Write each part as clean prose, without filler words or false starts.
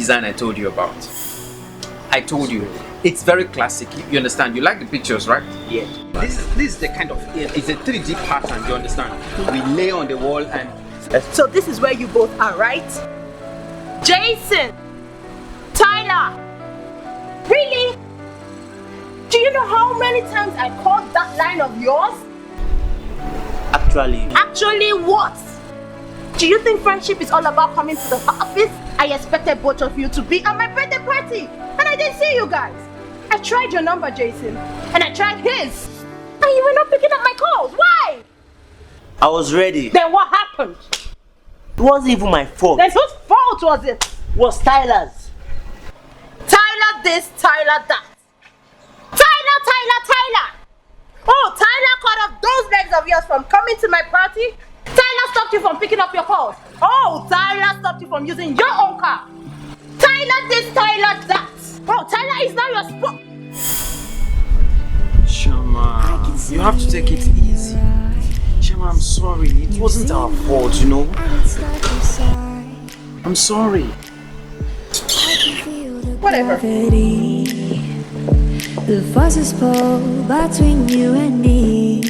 design I told you about. I told you. It's very classic. You understand? You like the pictures, right? Yeah. This is the kind of, it's a 3D pattern, you understand? We lay on the wall and... So this is where you both are, right? Jason! Tyler! Really? Do you know how many times I called that line of yours? Actually. Actually what? Do you think friendship is all about coming to the office? I expected both of you to be at my birthday party and I didn't see you guys. I tried your number, Jason, and I tried his. And you were not picking up my calls. Why? I was ready. Then what happened? It wasn't even my fault. Then whose fault was it? It was Tyler's. Tyler this, Tyler that. Tyler! Oh, Tyler cut off those legs of yours from coming to my party? Tyler stopped you from picking up your calls? Oh, Tyler stopped you from using your own car? Tyler this, Tyler that. Oh, Tyler is now your sport. Shama, you have to take it easy. Shama, I'm sorry. It wasn't our fault, you know. I'm sorry. Whatever. The voices pull between you and me.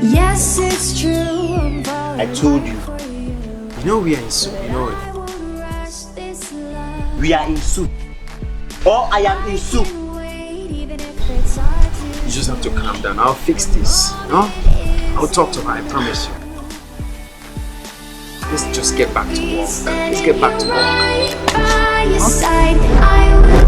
Yes, it's true. I told you. You know we are in soup, you know it. We are in soup. Or I am in soup. You just have to calm down. I'll fix this. No? I'll talk to her, I promise you. Let's just get back to work. Let's get back to work. By your side, I will